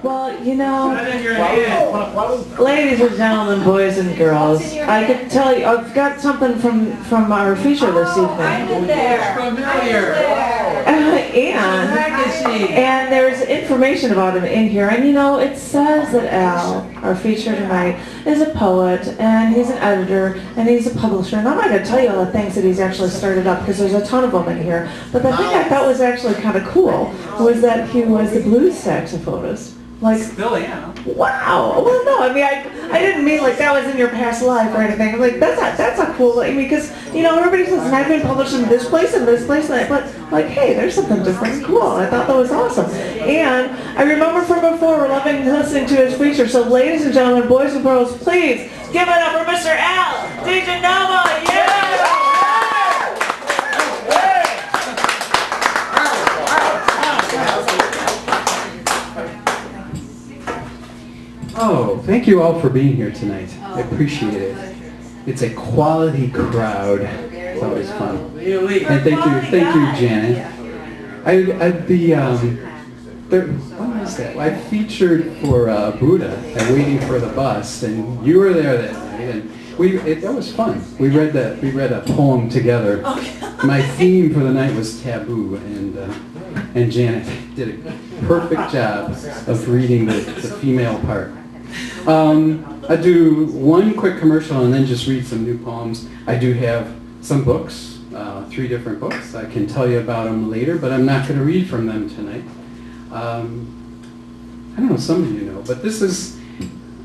Well, you know, ladies and gentlemen, boys and girls, I could tell you, I've got something from our feature this evening. I've been there. Familiar. And there's information about him in here, and you know, it says that Al, our feature tonight, is a poet, and he's an editor, and he's a publisher, and I'm not going to tell you all the things that he's actually started up, because there's a ton of them in here, but the thing I thought was actually kind of cool was that he was the blues saxophonist. Like, still am. Wow. Well, no, I mean, I didn't mean like that was in your past life or anything. I'm like, that's a cool, I mean, because, you know, everybody says, and I've been published in this place and this place, and but like, hey, there's something different and cool. I thought that was awesome. And I remember from before, we're loving listening to his feature. So ladies and gentlemen, boys and girls, please give it up for Mr. Al DeGenova. Yeah! Oh, thank you all for being here tonight. I appreciate it. It's a quality crowd. It's always fun. And thank you, Janet. What was that? I featured for Buddha and Waiting for the Bus, and you were there that night, and that was fun. We read a poem together. My theme for the night was taboo, and Janet did a perfect job of reading the female part. I do one quick commercial and then just read some new poems. I do have some books, 3 different books. I can tell you about them later, but I'm not going to read from them tonight. I don't know, some of you know, but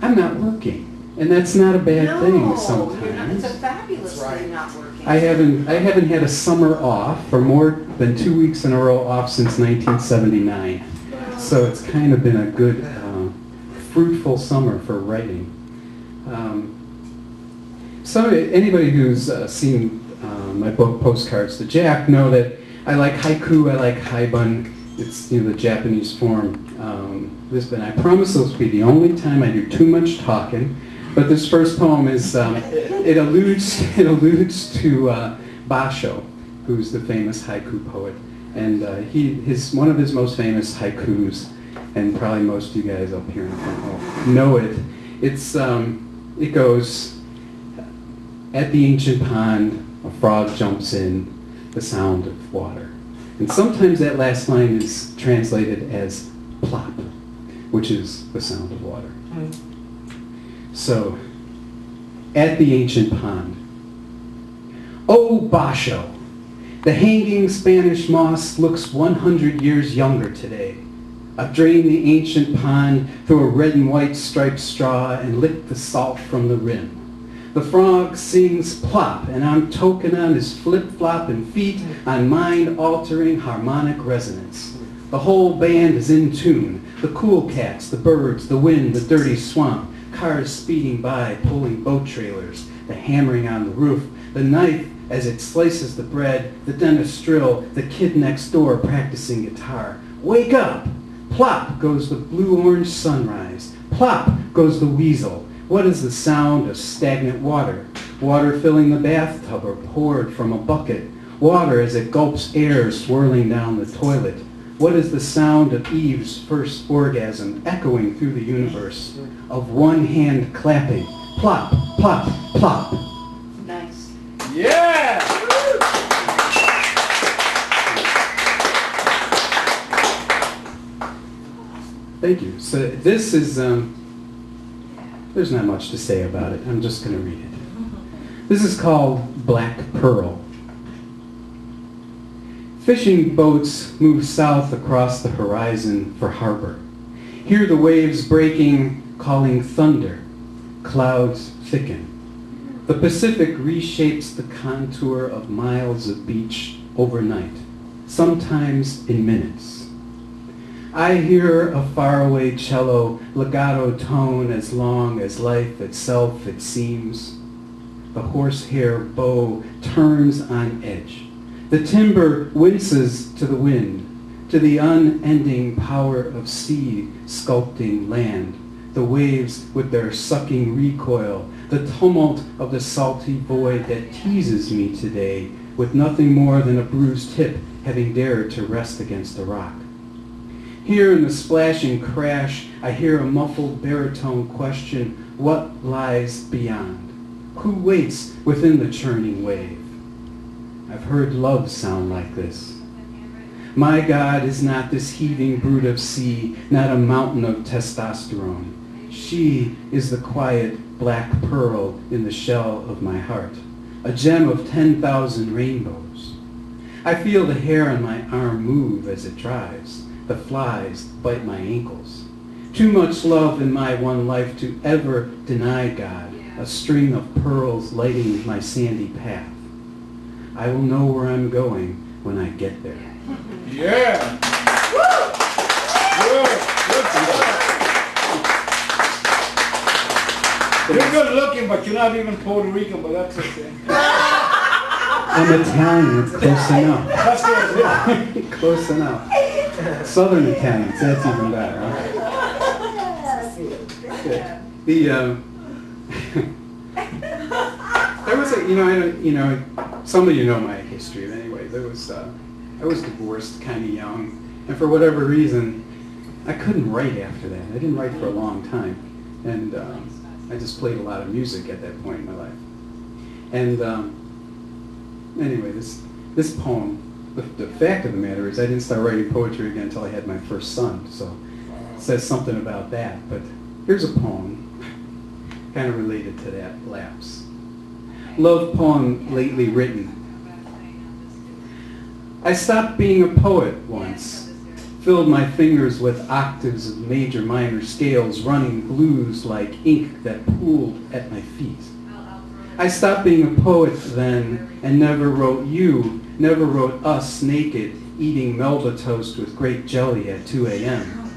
I'm not working. And that's not a bad thing sometimes. You're not. It's a fabulous thing not working. I haven't had a summer off for more than 2 weeks in a row off since 1979. So it's kind of been a good, fruitful summer for writing. Anybody who's seen my book Postcards to Jack know that I like haiku, I like haibun. It's the Japanese form. I promise this will be the only time I do too much talking. But this first poem is it alludes to Basho, who's the famous haiku poet, and one of his most famous haikus, and probably most of you guys up here in the front row know it. It goes, at the ancient pond, a frog jumps in, the sound of water. And sometimes that last line is translated as plop, which is the sound of water. So, at the ancient pond. Oh, Basho, the hanging Spanish moss looks 100 years younger today. I've drained the ancient pond through a red and white striped straw and licked the salt from the rim. The frog sings plop, and I'm toking on his flip-flopping feet on mind-altering harmonic resonance. The whole band is in tune. The cool cats, the birds, the wind, the dirty swamp, cars speeding by, pulling boat trailers, the hammering on the roof, the knife as it slices the bread, the dentist drill, the kid next door practicing guitar. Wake up! Plop goes the blue-orange sunrise. Plop goes the weasel. What is the sound of stagnant water? Water filling the bathtub or poured from a bucket. Water as it gulps air swirling down the toilet. What is the sound of Eve's first orgasm echoing through the universe? Of one hand clapping. Plop, plop, plop. Nice. Yeah! Thank you. So this is, there's not much to say about it. I'm just going to read it. This is called Black Pearl. Fishing boats move south across the horizon for harbor. Hear the waves breaking, calling thunder. Clouds thicken. The Pacific reshapes the contour of miles of beach overnight, sometimes in minutes. I hear a faraway cello legato tone as long as life itself it seems. The horsehair bow turns on edge. The timber winces to the wind, to the unending power of sea sculpting land. The waves with their sucking recoil, the tumult of the salty void that teases me today with nothing more than a bruised hip having dared to rest against a rock. Here in the splashing crash, I hear a muffled baritone question, what lies beyond? Who waits within the churning wave? I've heard love sound like this. My God is not this heaving brute of sea, not a mountain of testosterone. She is the quiet black pearl in the shell of my heart, a gem of 10,000 rainbows. I feel the hair on my arm move as it dries. The flies bite my ankles. Too much love in my one life to ever deny God, a string of pearls lighting my sandy path. I will know where I'm going when I get there. Yeah! Woo! Good. You're good looking, but you're not even Puerto Rican, but that's okay. I'm Italian, it's close enough. That's good, yeah. Close enough. Southern Italians, that's even better. Huh? There was a, some of you know my history. But anyway, I was divorced kind of young, and for whatever reason, I couldn't write after that. I didn't write for a long time, and I just played a lot of music at that point in my life. And anyway, this poem, the fact of the matter is I didn't start writing poetry again until I had my first son, so it says something about that. But here's a poem, kind of related to that lapse. Love poem lately written. I stopped being a poet once, filled my fingers with octaves of major minor scales, running blues like ink that pooled at my feet. I stopped being a poet then and never wrote you, never wrote us naked, eating Melba toast with grape jelly at 2 a.m.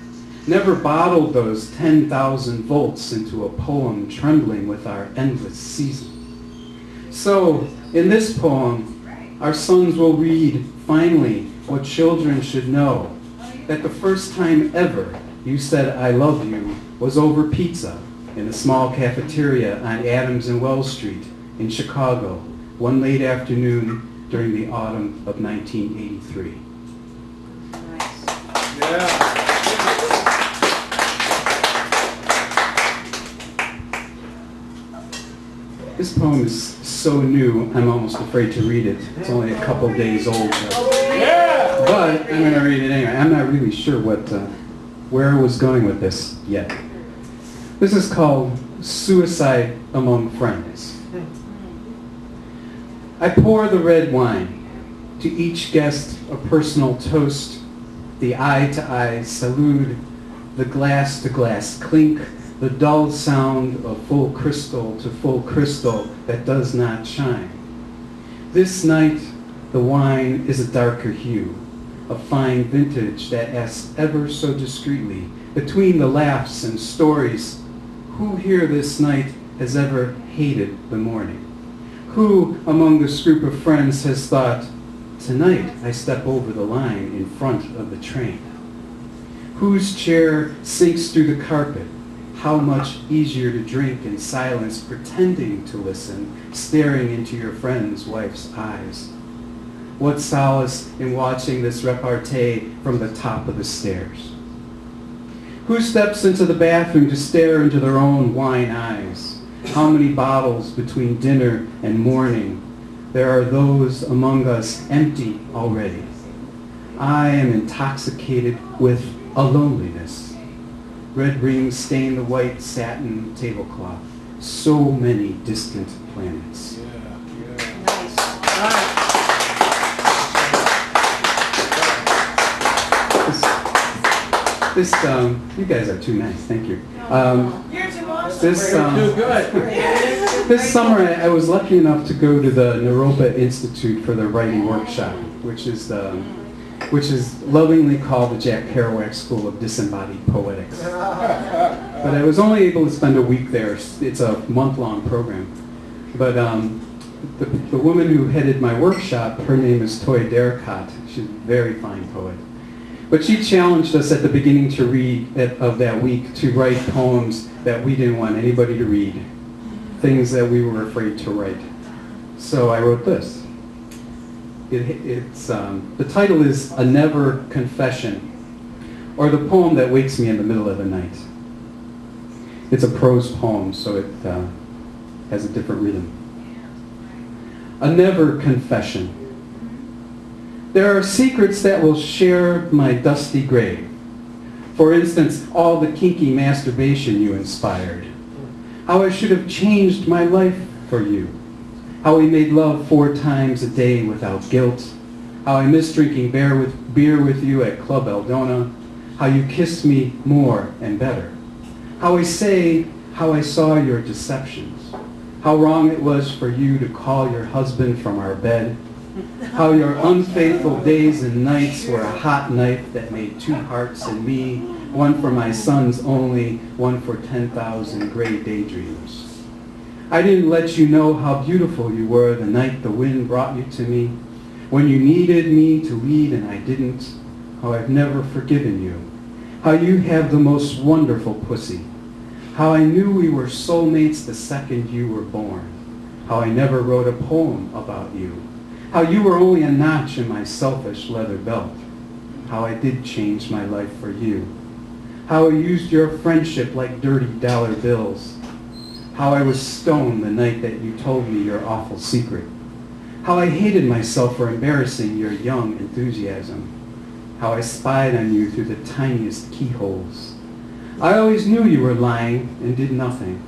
Never bottled those 10,000 volts into a poem trembling with our endless season. So, in this poem, our sons will read, finally, what children should know, that the first time ever you said I love you was over pizza in a small cafeteria on Adams and Wells Street in Chicago, one late afternoon during the autumn of 1983. Yeah. This poem is so new, I'm almost afraid to read it. It's only a couple days old. Yeah. But I'm going to read it anyway. I'm not really sure where I was going with this yet. This is called Suicide Among Friends. I pour the red wine, to each guest a personal toast, the eye-to-eye salute, the glass-to-glass clink, the dull sound of full crystal to full crystal that does not shine. This night, the wine is a darker hue, a fine vintage that asks ever so discreetly, between the laughs and stories, who here this night has ever hated the morning? Who among this group of friends has thought, tonight I step over the line in front of the train? Whose chair sinks through the carpet? How much easier to drink in silence, pretending to listen, staring into your friend's wife's eyes. What solace in watching this repartee from the top of the stairs? Who steps into the bathroom to stare into their own wine eyes? How many bottles between dinner and morning? There are those among us empty already. I am intoxicated with a loneliness. Red rings stain the white satin tablecloth. So many distant planets. This, you guys are too nice. Thank you. You're too awesome. This summer, I was lucky enough to go to the Naropa Institute for the Writing Workshop, which is lovingly called the Jack Kerouac School of Disembodied Poetics. But I was only able to spend a week there. It's a month-long program. But the woman who headed my workshop, her name is Toy Derricott. She's a very fine poet. But she challenged us at the beginning of that week to write poems that we didn't want anybody to read, things that we were afraid to write. So I wrote this. The title is A Never Confession. or the poem that wakes me in the middle of the night. It's a prose poem, so it has a different rhythm. A never confession. There are secrets that will share my dusty grave. For instance, all the kinky masturbation you inspired. How I should have changed my life for you. How we made love 4 times a day without guilt. How I miss drinking beer with you at Club Eldona. How you kissed me more and better. How I saw your deceptions. How wrong it was for you to call your husband from our bed. How your unfaithful days and nights were a hot knife that made 2 hearts in me, one for my sons only, one for 10,000 gray daydreams. I didn't let you know how beautiful you were the night the wind brought you to me, when you needed me to lead and I didn't. How I've never forgiven you. How you have the most wonderful pussy. How I knew we were soulmates the second you were born. How I never wrote a poem about you. How you were only a notch in my selfish leather belt. How I did change my life for you. How I used your friendship like dirty dollar bills. How I was stoned the night that you told me your awful secret. How I hated myself for embarrassing your young enthusiasm. How I spied on you through the tiniest keyholes. I always knew you were lying and did nothing.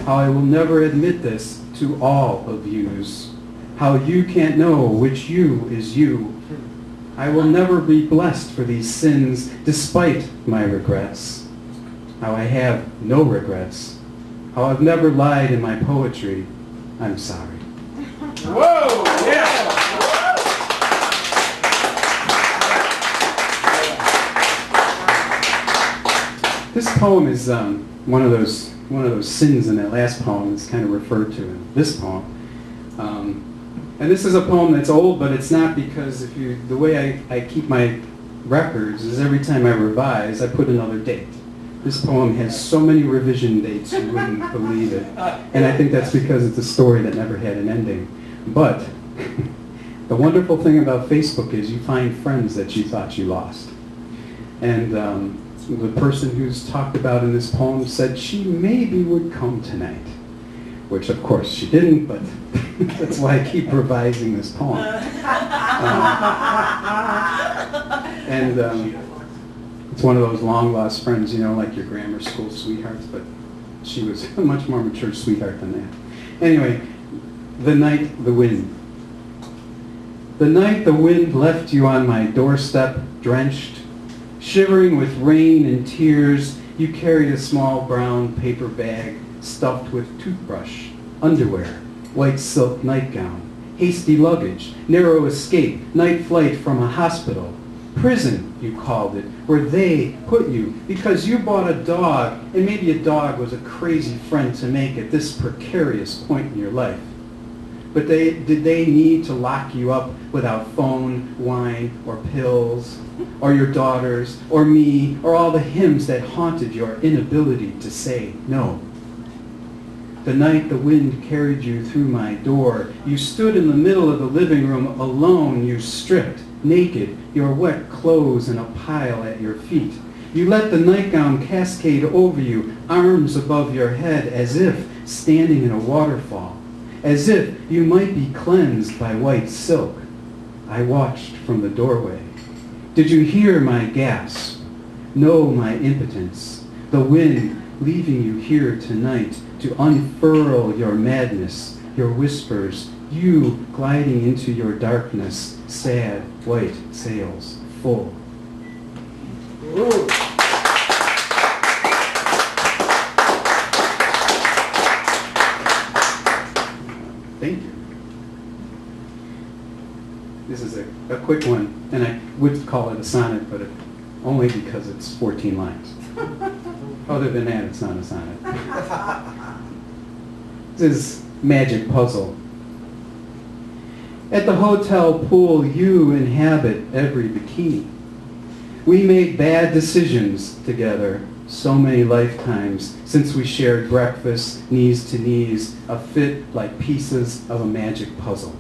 How I will never admit this to all of yous. How you can't know which you is you. I will never be blessed for these sins despite my regrets. How I have no regrets. How I've never lied in my poetry. I'm sorry. Whoa! Yeah! This poem is one of those sins in that last poem that's kind of referred to in this poem. And this is a poem that's old, but it's not, because the way I keep my records is every time I revise, I put another date. This poem has so many revision dates you wouldn't believe it. And I think that's because it's a story that never had an ending. But the wonderful thing about Facebook is you find friends that you thought you lost. And the person who's talked about in this poem said she maybe would come tonight. Which of course she didn't, but that's why I keep revising this poem. It's one of those long lost friends, you know, like your grammar school sweethearts, but she was a much more mature sweetheart than that. Anyway, the night the wind. The night the wind left you on my doorstep, drenched, shivering with rain and tears, you carried a small brown paper bag stuffed with toothbrush, underwear, white silk nightgown, hasty luggage, narrow escape, night flight from a hospital. Prison, you called it, where they put you because you bought a dog, and maybe a dog was a crazy friend to make at this precarious point in your life. But did they need to lock you up without phone, wine, or pills, or your daughters, or me, or all the hymns that haunted your inability to say no? The night the wind carried you through my door, you stood in the middle of the living room alone, you stripped, naked, your wet clothes in a pile at your feet. You let the nightgown cascade over you, arms above your head, as if standing in a waterfall, as if you might be cleansed by white silk. I watched from the doorway. Did you hear my gasp? Know my impotence? The wind leaving you here tonight to unfurl your madness, your whispers, you gliding into your darkness, sad white sails full. Ooh. Thank you. This is a quick one, and I would call it a sonnet, but only because it's 14 lines. Other than that, it's not a sonnet. This is Magic Puzzle. At the hotel pool, you inhabit every bikini. We made bad decisions together, so many lifetimes, since we shared breakfast, knees to knees, a fit like pieces of a magic puzzle.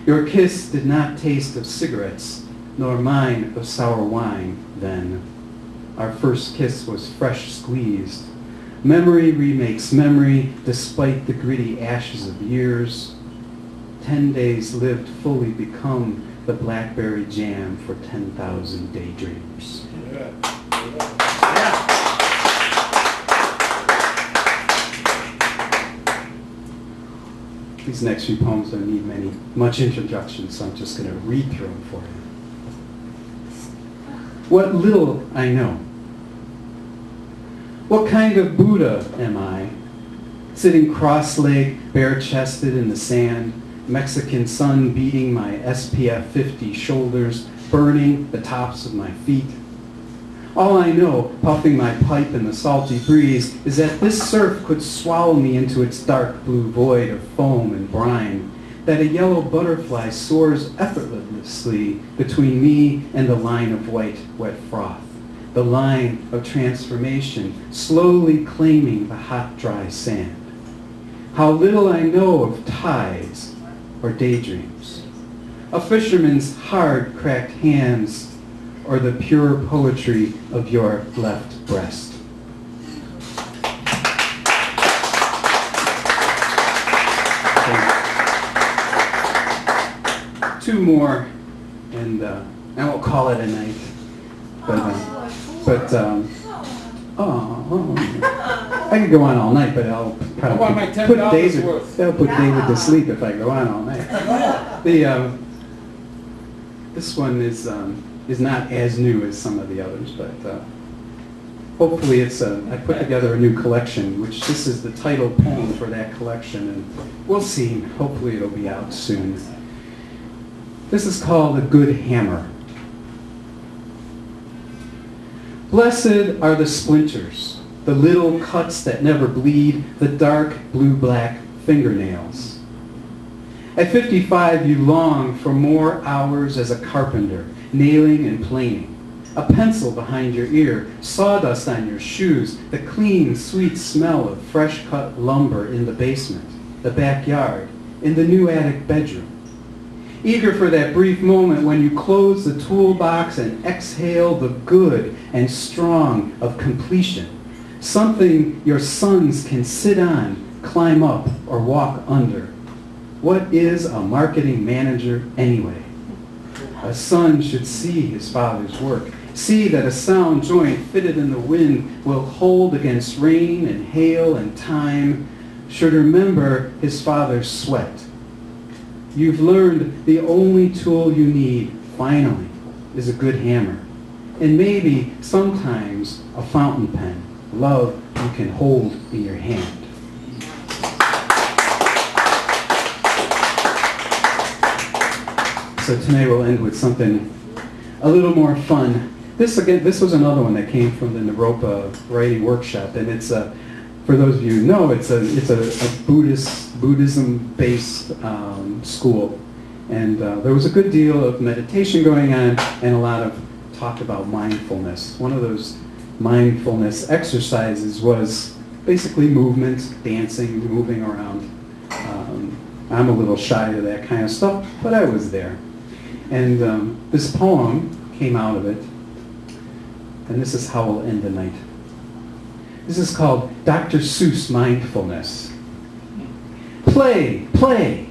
Your kiss did not taste of cigarettes, nor mine of sour wine then. Our first kiss was fresh squeezed. Memory remakes memory despite the gritty ashes of years. 10 days lived fully become the blackberry jam for 10,000 daydreams. These next few poems don't need much introduction, so I'm just going to read through them for you. What little I know. What kind of Buddha am I? Sitting cross-legged, bare-chested in the sand, Mexican sun beating my SPF 50 shoulders, burning the tops of my feet. All I know, puffing my pipe in the salty breeze, is that this surf could swallow me into its dark blue void of foam and brine, that a yellow butterfly soars effortlessly between me and the line of white, wet froth, the line of transformation slowly claiming the hot, dry sand. How little I know of tides or daydreams, a fisherman's hard, cracked hands, or the pure poetry of your left breast. Okay. Two more, and I won't call it a night. I could go on all night, but I'll probably put David to sleep if I go on all night. This one is not as new as some of the others, but hopefully I put together a new collection, which this is the title poem for that collection, and we'll see. Hopefully it'll be out soon. This is called A Good Hammer. Blessed are the splinters, the little cuts that never bleed, the dark blue-black fingernails. At 55, you long for more hours as a carpenter, nailing and planing. A pencil behind your ear, sawdust on your shoes, the clean, sweet smell of fresh-cut lumber in the basement, the backyard, in the new attic bedroom. Eager for that brief moment when you close the toolbox and exhale the good and strong of completion, something your sons can sit on, climb up, or walk under. What is a marketing manager anyway? A son should see his father's work, see that a sound joint fitted in the wind will hold against rain and hail and time, should remember his father's sweat. You've learned the only tool you need, finally, is a good hammer. And maybe, sometimes, a fountain pen, love you can hold in your hand. So tonight we'll end with something a little more fun. This was another one that came from the Naropa writing workshop, and it's for those of you who know, it's a Buddhism-based school, and there was a good deal of meditation going on and a lot of talk about mindfulness. One of those mindfulness exercises was basically movement, dancing, moving around. I'm a little shy of that kind of stuff, but I was there. And this poem came out of it, and this is how we'll end the night. This is called Dr. Seuss Mindfulness. Play, play.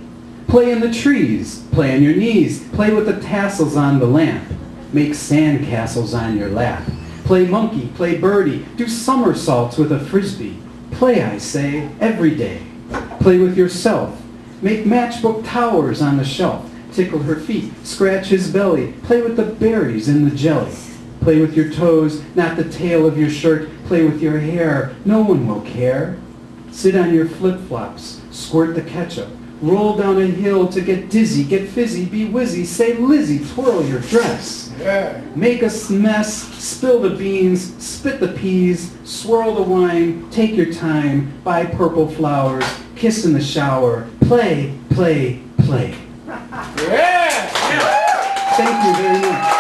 Play in the trees. Play on your knees. Play with the tassels on the lamp. Make sand castles on your lap. Play monkey, play birdie. Do somersaults with a frisbee. Play, I say, every day. Play with yourself. Make matchbook towers on the shelf. Tickle her feet. Scratch his belly. Play with the berries in the jelly. Play with your toes, not the tail of your shirt. Play with your hair. No one will care. Sit on your flip-flops. Squirt the ketchup. Roll down a hill to get dizzy. Get fizzy. Be whizzy. Say Lizzie. Twirl your dress. Yeah. Make a mess. Spill the beans. Spit the peas. Swirl the wine. Take your time. Buy purple flowers. Kiss in the shower. Play, play, play. Yeah. Thank you very much.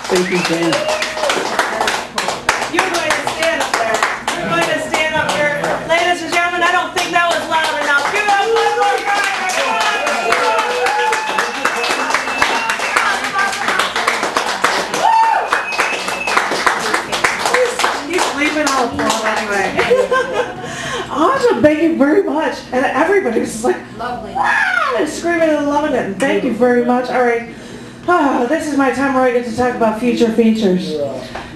Thank you, Janet. You're going to stand up there. You're going to stand up here. Ladies and gentlemen, I don't think that was loud enough. Give it up one more time, everyone. everybody's just like, Lovely. ah, screaming and loving it. And thank you very much. All right. This is my time where I get to talk about future features.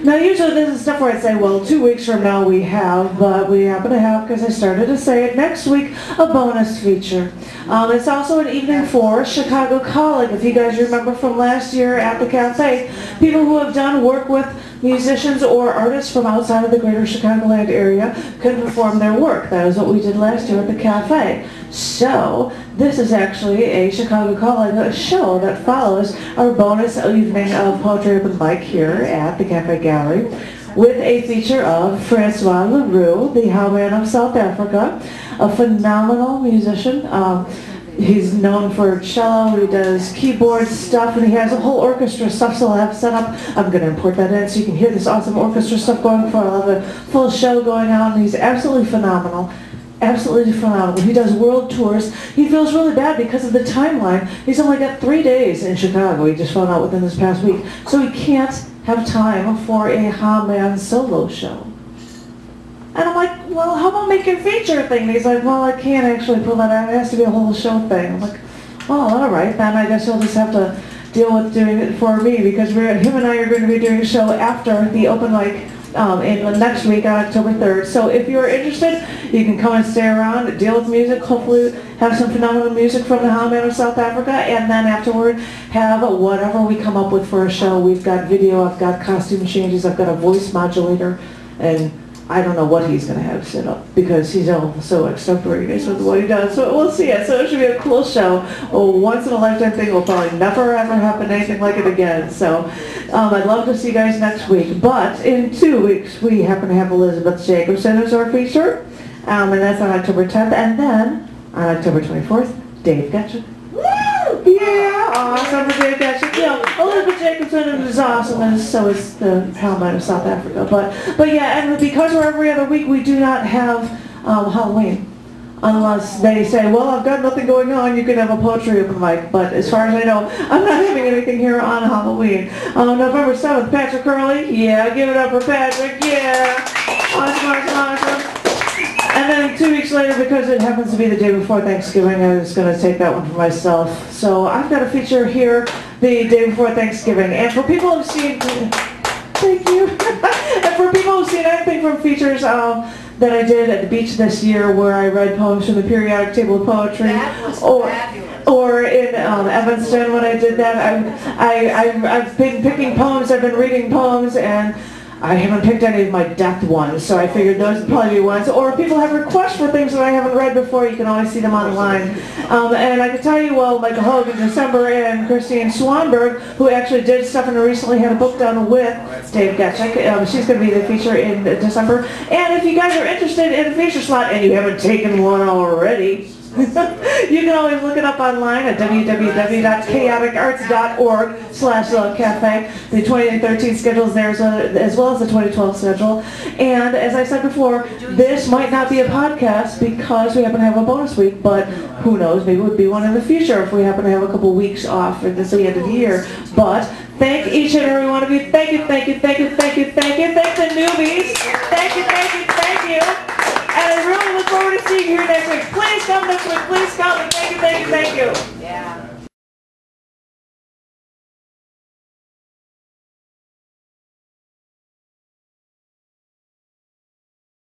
Now, usually this is stuff where I'd say, well, 2 weeks from now we have, but we happen to have, because I started to say it next week, a bonus feature. It's also an evening for Chicago Calling. If you guys remember from last year at the cafe, people who have done work with musicians or artists from outside of the greater Chicagoland area can perform their work. That is what we did last year at the cafe. So, this is actually a Chicago Calling show that follows our bonus evening of Poetry Open Mic here at the Cafe Gallery with a feature of Francois Leroux, the Howman of South Africa, a phenomenal musician. He's known for cello, he does keyboard stuff, and he has a whole orchestra stuff, so I'll have set up. I'm going to import that in so you can hear this awesome orchestra stuff going for. I'll have a full show going on. He's absolutely phenomenal. Absolutely phenomenal. He does world tours. He feels really bad because of the timeline. He's only got 3 days in Chicago. He just found out within this past week. So he can't have time for a Ha-Man solo show. And I'm like, well, how about making a feature thing? And he's like, well, I can't actually pull that out. It has to be a whole show thing. I'm like, well, all right, then I guess you'll just have to deal with doing it for me, because him and I are going to be doing a show after the open mic in next week on October 3rd. So if you're interested, you can come and stay around, deal with music, hopefully have some phenomenal music from the Howman of South Africa, and then afterward have whatever we come up with for a show. We've got video, I've got costume changes, I've got a voice modulator, and I don't know what he's going to have set up because he's all so extemporaneous with what he does. So we'll see it. So it should be a cool show. A once-in-a-lifetime thing. Will probably never ever happen anything like it again. So I'd love to see you guys next week. But in 2 weeks, we happen to have Elizabeth Jacobson as our feature. And that's on October 10th. And then on October 24th, Dave Getchuk. Yeah, awesome for Dave Getchuk. You know, Elizabeth Jacobson is awesome, and so is the Howman of South Africa. But yeah, and because we're every other week, we do not have Halloween. Unless they say, well, I've got nothing going on, you can have a poetry open mic. But as far as I know, I'm not having anything here on Halloween. November 7th, Patrick Curley. Yeah, give it up for Patrick. Yeah. Awesome. And then 2 weeks later, because it happens to be the day before Thanksgiving, I was going to take that one for myself. So I've got a feature here the day before Thanksgiving. And for people who've seen, thank you. And for people who've seen anything from features that I did at the beach this year, where I read poems from the periodic table of poetry, That was fabulous. or in Evanston when I did that, I've been picking poems, I've been reading poems, and I haven't picked any of my death ones, so I figured those would probably be ones. Or if people have requests for things that I haven't read before, you can always see them online. And I can tell you, well, Michael Hogue in December and Christine Swanberg, who actually did stuff and recently had a book done with Dave Getchuk. She's going to be the feature in December. And if you guys are interested in a feature slot and you haven't taken one already, you can always look it up online at www.chaoticarts.org/cafe. The 2013 schedule is there as well as the 2012 schedule. And as I said before, this might not be a podcast because we happen to have a bonus week, but who knows, maybe it would be one in the future if we happen to have a couple weeks off at the end of the year. But thank each and every one of you. Thank you. Thank the newbies. Thank you. And I really look forward to seeing you here next week. Please come next week. Please come. And thank you. Yeah.